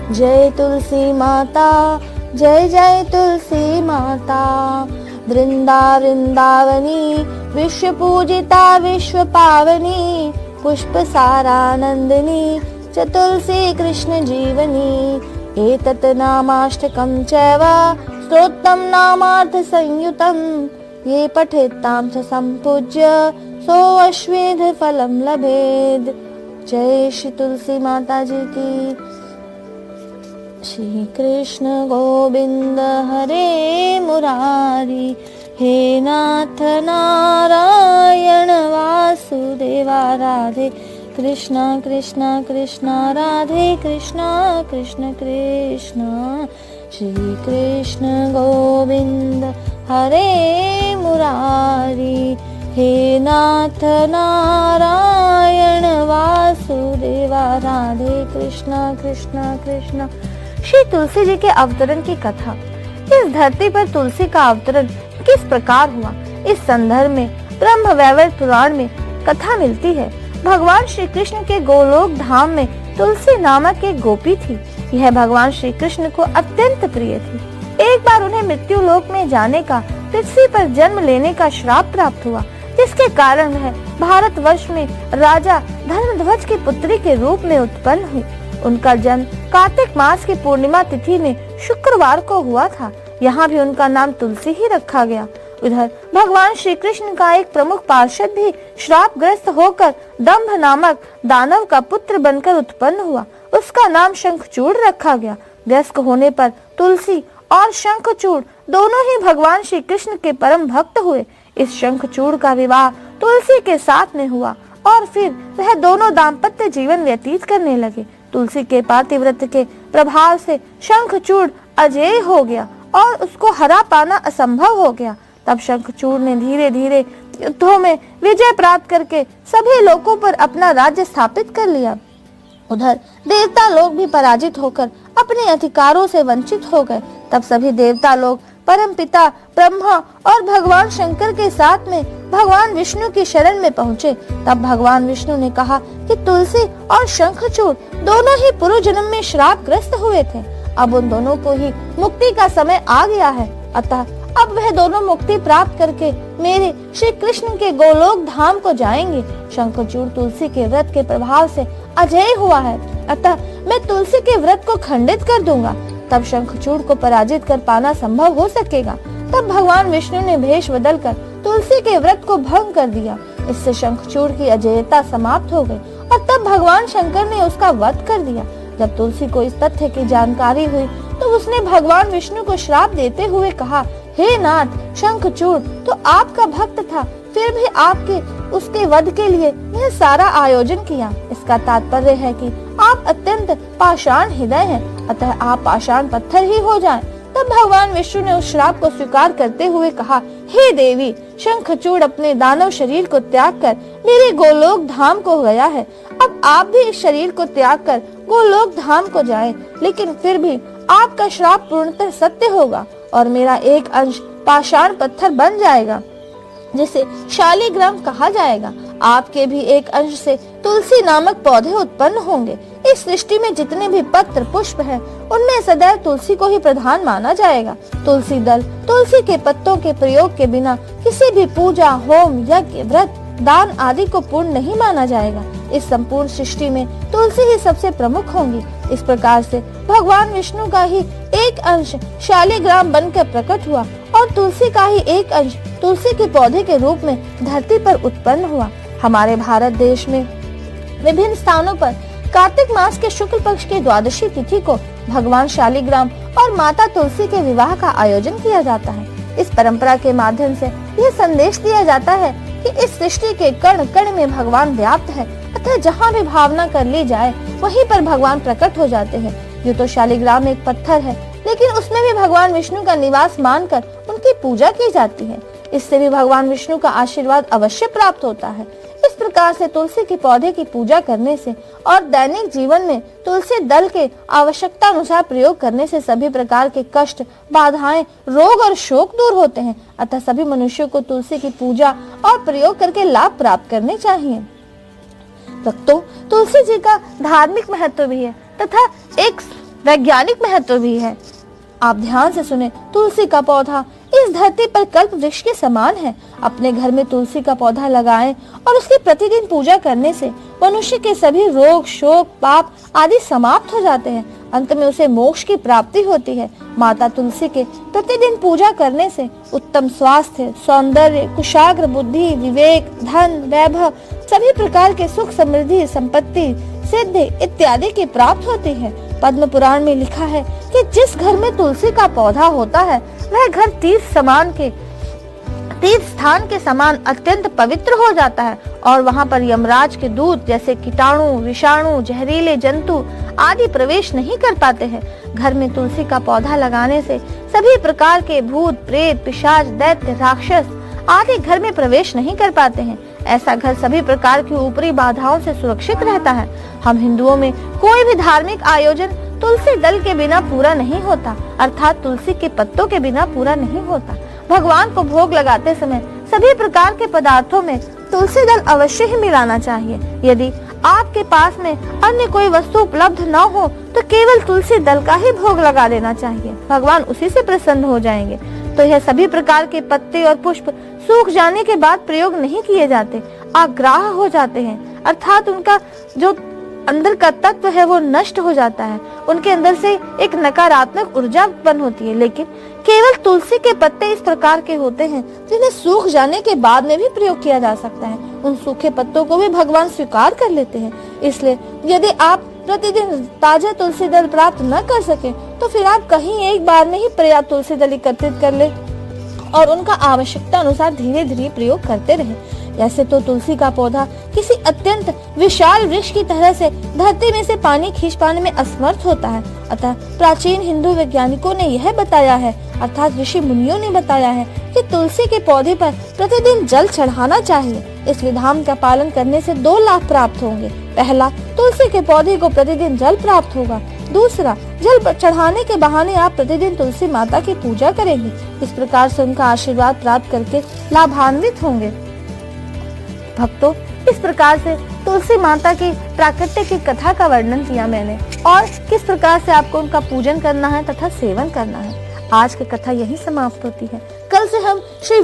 जय तुलसी माता, जय जय तुलसी माता। वृंदावनी विश्व पूजिता विश्व पावनी, पुष्प सारानंदिनी च तुलसी कृष्ण जीवनी। एतत् नामाष्टकं चैव स्तोत्रं नामार्थ संयुतं, ये पठेत्तां च संपूज्य सो अश्वेध फलं लभेद। जय श्री तुलसी माता जी की। श्री कृष्ण गोविंद हरे मुरारी, हे नाथ नारायण वासुदेवा। राधे कृष्णा कृष्णा कृष्णा राधे कृष्णा कृष्ण कृष्णा। श्री कृष्ण गोविंद हरे मुरारी, हे नाथ नारायण वासुदेवा। राधे कृष्णा कृष्णा कृष्णा। श्री तुलसी जी के अवतरण की कथा। इस धरती पर तुलसी का अवतरण किस प्रकार हुआ, इस संदर्भ में ब्रह्म वैवर्त पुराण में कथा मिलती है। भगवान श्री कृष्ण के गोलोक धाम में तुलसी नामक एक गोपी थी। यह भगवान श्री कृष्ण को अत्यंत प्रिय थी। एक बार उन्हें मृत्यु लोक में जाने का, पृथ्वी पर जन्म लेने का श्राप प्राप्त हुआ, जिसके कारण वह भारतवर्ष में राजा धर्मध्वज की पुत्री के रूप में उत्पन्न हुई। उनका जन्म कार्तिक मास की पूर्णिमा तिथि में शुक्रवार को हुआ था। यहाँ भी उनका नाम तुलसी ही रखा गया। उधर भगवान श्री कृष्ण का एक प्रमुख पार्षद भी श्रापग्रस्त होकर दंभ नामक दानव का पुत्र बनकर उत्पन्न हुआ। उसका नाम शंखचूड़ रखा गया। वयस्क होने पर तुलसी और शंखचूड़ दोनों ही भगवान श्री कृष्ण के परम भक्त हुए। इस शंखचूड़ का विवाह तुलसी के साथ में हुआ और फिर वह दोनों दाम्पत्य जीवन व्यतीत करने लगे। तुलसी के पातिव्रत के प्रभाव से शंखचूड़ अजेय हो गया और उसको हरा पाना असंभव हो गया। तब शंखचूड़ ने धीरे धीरे युद्धों में विजय प्राप्त करके सभी लोगों पर अपना राज्य स्थापित कर लिया। उधर देवता लोग भी पराजित होकर अपने अधिकारों से वंचित हो गए। तब सभी देवता लोग परमपिता ब्रह्मा और भगवान शंकर के साथ में भगवान विष्णु की शरण में पहुँचे। तब भगवान विष्णु ने कहा कि तुलसी और शंखचूड़ दोनों ही पूर्व जन्म में श्रापग्रस्त हुए थे। अब उन दोनों को ही मुक्ति का समय आ गया है। अतः अब वह दोनों मुक्ति प्राप्त करके मेरे श्री कृष्ण के गोलोक धाम को जाएंगे। शंखचूड़ तुलसी के व्रत के प्रभाव से अजेय हुआ है, अतः मैं तुलसी के व्रत को खंडित कर दूंगा। तब शंखचूड़ को पराजित कर पाना संभव हो सकेगा। तब भगवान विष्णु ने भेष बदलकर तुलसी के व्रत को भंग कर दिया। इससे शंखचूड़ की अजेयता समाप्त हो गई और तब भगवान शंकर ने उसका वध कर दिया। जब तुलसी को इस तथ्य की जानकारी हुई तो उसने भगवान विष्णु को श्राप देते हुए कहा, हे नाथ शंखचूड़ तो आपका भक्त था, फिर भी आपके उसके वध के लिए यह सारा आयोजन किया। इसका तात्पर्य है कि आप अत्यंत पाषाण हृदय हैं, अतः आप पाषाण पत्थर ही हो जाएं। तब भगवान विष्णु ने उस श्राप को स्वीकार करते हुए कहा, हे देवी शंखचूड़ अपने दानव शरीर को त्याग कर मेरे गोलोक धाम को गया है। अब आप भी इस शरीर को त्याग कर गोलोक धाम को जाएं, लेकिन फिर भी आपका श्राप पूर्णतः सत्य होगा और मेरा एक अंश पाषाण पत्थर बन जाएगा, जिसे शालिग्राम कहा जाएगा। आपके भी एक अंश से तुलसी नामक पौधे उत्पन्न होंगे। इस सृष्टि में जितने भी पत्र पुष्प हैं, उनमें सदैव तुलसी को ही प्रधान माना जाएगा। तुलसी दल, तुलसी के पत्तों के प्रयोग के बिना किसी भी पूजा, होम, यज्ञ, व्रत, दान आदि को पूर्ण नहीं माना जाएगा। इस संपूर्ण सृष्टि में तुलसी ही सबसे प्रमुख होंगी। इस प्रकार से भगवान विष्णु का ही एक अंश शालिग्राम बनकर प्रकट हुआ और तुलसी का ही एक अंश तुलसी के पौधे के रूप में धरती पर उत्पन्न हुआ। हमारे भारत देश में विभिन्न स्थानों पर कार्तिक मास के शुक्ल पक्ष की द्वादशी तिथि को भगवान शालिग्राम और माता तुलसी के विवाह का आयोजन किया जाता है। इस परंपरा के माध्यम से यह संदेश दिया जाता है कि इस सृष्टि के कण कण में भगवान व्याप्त है, अतः जहाँ भी भावना कर ली जाए वहीं पर भगवान प्रकट हो जाते हैं। यूँ तो शालिग्राम एक पत्थर है, लेकिन उसमें भी भगवान विष्णु का निवास मानकर उनकी पूजा की जाती है। इससे भी भगवान विष्णु का आशीर्वाद अवश्य प्राप्त होता है। इस प्रकार से तुलसी के पौधे की पूजा करने से और दैनिक जीवन में तुलसी दल के आवश्यकता अनुसार प्रयोग करने से सभी प्रकार के कष्ट, बाधाएं, रोग और शोक दूर होते हैं। अतः सभी मनुष्यों को तुलसी की पूजा और प्रयोग करके लाभ प्राप्त करने चाहिए। भक्तों, तुलसी जी का धार्मिक महत्व भी है तथा एक वैज्ञानिक महत्व भी है। आप ध्यान से सुने, तुलसी का पौधा इस धरती पर कल्प वृक्ष के समान है। अपने घर में तुलसी का पौधा लगाएं और उसकी प्रतिदिन पूजा करने से मनुष्य के सभी रोग, शोक, पाप आदि समाप्त हो जाते हैं। अंत में उसे मोक्ष की प्राप्ति होती है। माता तुलसी के प्रतिदिन पूजा करने से उत्तम स्वास्थ्य, सौंदर्य, कुशाग्र बुद्धि, विवेक, धन, वैभव, सभी प्रकार के सुख, समृद्धि, संपत्ति, सिद्धि इत्यादि की प्राप्त होती है। पद्म पुराण में लिखा है कि जिस घर में तुलसी का पौधा होता है वह घर तीर्थ स्थान के समान अत्यंत पवित्र हो जाता है और वहाँ पर यमराज के दूत जैसे कीटाणु, विषाणु, जहरीले जंतु आदि प्रवेश नहीं कर पाते हैं। घर में तुलसी का पौधा लगाने से सभी प्रकार के भूत, प्रेत, पिशाच, दैत्य, राक्षस आदि घर में प्रवेश नहीं कर पाते हैं। ऐसा घर सभी प्रकार की ऊपरी बाधाओं से सुरक्षित रहता है। हम हिंदुओं में कोई भी धार्मिक आयोजन तुलसी दल के बिना पूरा नहीं होता, अर्थात तुलसी के पत्तों के बिना पूरा नहीं होता। भगवान को भोग लगाते समय सभी प्रकार के पदार्थों में तुलसी दल अवश्य ही मिलाना चाहिए। यदि आपके पास में अन्य कोई वस्तु उपलब्ध न हो तो केवल तुलसी दल का ही भोग लगा देना चाहिए, भगवान उसी से प्रसन्न हो जाएंगे। तो यह सभी प्रकार के पत्ते और पुष्प सूख जाने के बाद प्रयोग नहीं किए जाते, आग्राह हो जाते हैं, अर्थात उनका जो अंदर का तत्व है वो नष्ट हो जाता है, उनके अंदर से एक नकारात्मक ऊर्जा उत्पन्न होती है। लेकिन केवल तुलसी के पत्ते इस प्रकार के होते हैं जिन्हें सूख जाने के बाद में भी प्रयोग किया जा सकता है। उन सूखे पत्तों को भी भगवान स्वीकार कर लेते हैं। इसलिए यदि आप प्रतिदिन ताजा तुलसी दल प्राप्त न कर सके तो फिर आप कहीं एक बार में ही पर्याप्त तुलसी दल एकत्रित कर ले और उनका आवश्यकता अनुसार धीरे धीरे प्रयोग करते रहे। ऐसे तो तुलसी का पौधा किसी अत्यंत विशाल वृक्ष की तरह से धरती में से पानी खींच पाने में असमर्थ होता है। अतः प्राचीन हिंदू वैज्ञानिकों ने यह बताया है, अर्थात ऋषि मुनियों ने बताया है कि तुलसी के पौधे पर प्रतिदिन जल चढ़ाना चाहिए। इस विधान का पालन करने से 2 लाभ प्राप्त होंगे। पहला, तुलसी के पौधे को प्रतिदिन जल प्राप्त होगा। दूसरा, जल चढ़ाने के बहाने आप प्रतिदिन तुलसी माता की पूजा करेंगे। इस प्रकार से उनका आशीर्वाद प्राप्त करके लाभान्वित होंगे। भक्तों, इस प्रकार से तुलसी माता की प्राकृतिक की कथा का वर्णन किया मैंने और किस प्रकार से आपको उनका पूजन करना है तथा सेवन करना है। आज की कथा यही समाप्त होती है। कल से हम श्री